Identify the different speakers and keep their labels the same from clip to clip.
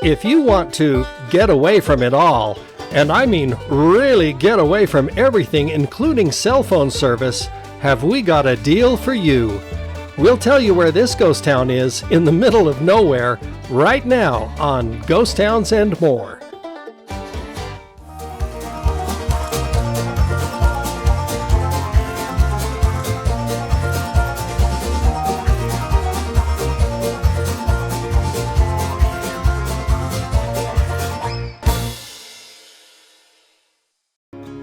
Speaker 1: If you want to get away from it all, and I mean really get away from everything including cell phone service, have we got a deal for you. We'll tell you where this ghost town is in the middle of nowhere right now on Ghost Towns and More.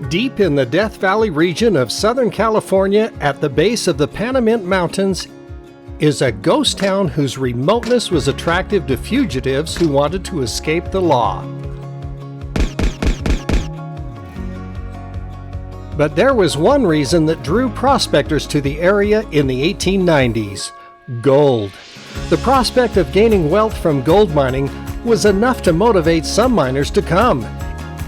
Speaker 1: Deep in the Death Valley region of Southern California at the base of the Panamint Mountains is a ghost town whose remoteness was attractive to fugitives who wanted to escape the law. But there was one reason that drew prospectors to the area in the 1890s: gold. The prospect of gaining wealth from gold mining was enough to motivate some miners to come,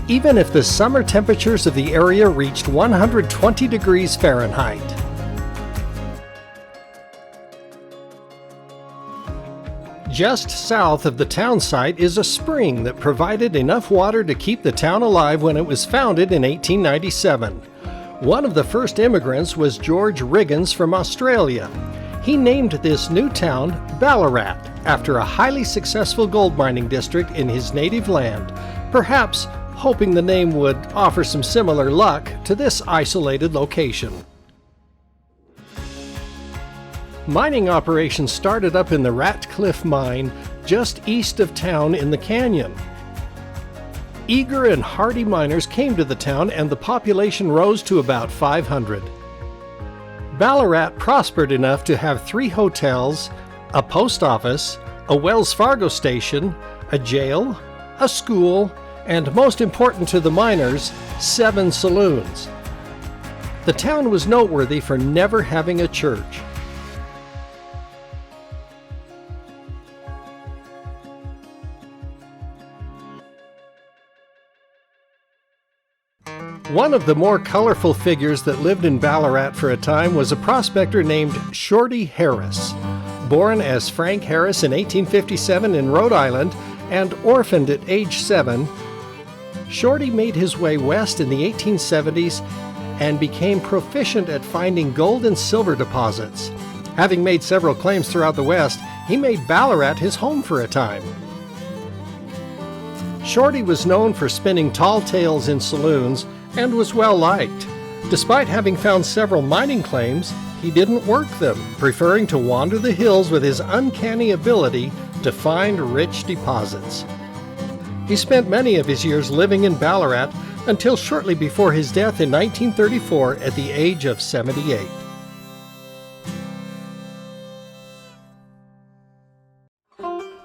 Speaker 1: even if the summer temperatures of the area reached 120 degrees Fahrenheit. Just south of the town site is a spring that provided enough water to keep the town alive when it was founded in 1897. One of the first immigrants was George Riggins from Australia. He named this new town Ballarat after a highly successful gold mining district in his native land, perhaps hoping the name would offer some similar luck to this isolated location. Mining operations started up in the Ratcliffe mine just east of town in the canyon. Eager and hardy miners came to the town and the population rose to about 500. Ballarat prospered enough to have 3 hotels, a post office, a Wells Fargo station, a jail, a school, and most important to the miners, 7 saloons. The town was noteworthy for never having a church. One of the more colorful figures that lived in Ballarat for a time was a prospector named Shorty Harris. Born as Frank Harris in 1857 in Rhode Island and orphaned at age 7, Shorty made his way west in the 1870s and became proficient at finding gold and silver deposits. Having made several claims throughout the West, he made Ballarat his home for a time. Shorty was known for spinning tall tales in saloons and was well liked. Despite having found several mining claims, he didn't work them, preferring to wander the hills with his uncanny ability to find rich deposits. He spent many of his years living in Ballarat until shortly before his death in 1934 at the age of 78.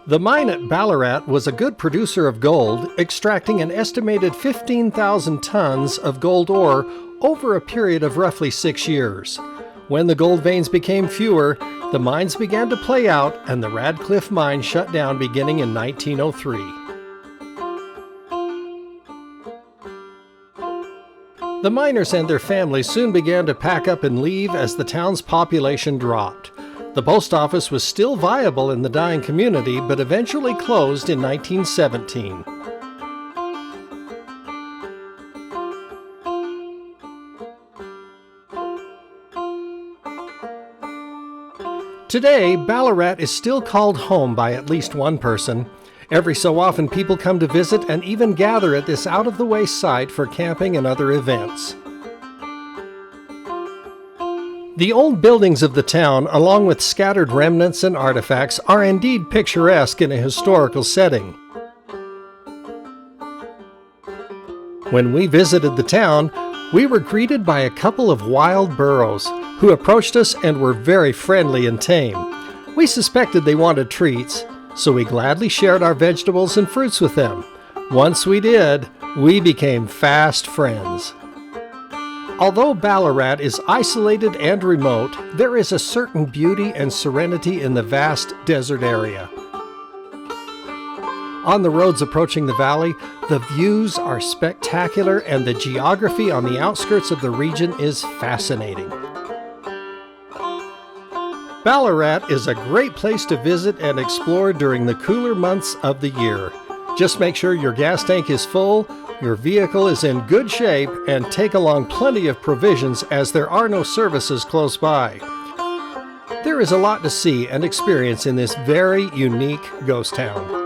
Speaker 1: The mine at Ballarat was a good producer of gold, extracting an estimated 15,000 tons of gold ore over a period of roughly 6 years. When the gold veins became fewer, the mines began to play out and the Ratcliffe mine shut down beginning in 1903. The miners and their families soon began to pack up and leave as the town's population dropped. The post office was still viable in the dying community, but eventually closed in 1917. Today, Ballarat is still called home by at least one person. Every so often people come to visit and even gather at this out-of-the-way site for camping and other events. The old buildings of the town, along with scattered remnants and artifacts, are indeed picturesque in a historical setting. When we visited the town, we were greeted by a couple of wild burros who approached us and were very friendly and tame. We suspected they wanted treats, so we gladly shared our vegetables and fruits with them. Once we did, we became fast friends. Although Ballarat is isolated and remote, there is a certain beauty and serenity in the vast desert area. On the roads approaching the valley, the views are spectacular and the geography on the outskirts of the region is fascinating. Ballarat is a great place to visit and explore during the cooler months of the year. Just make sure your gas tank is full, your vehicle is in good shape, and take along plenty of provisions as there are no services close by. There is a lot to see and experience in this very unique ghost town.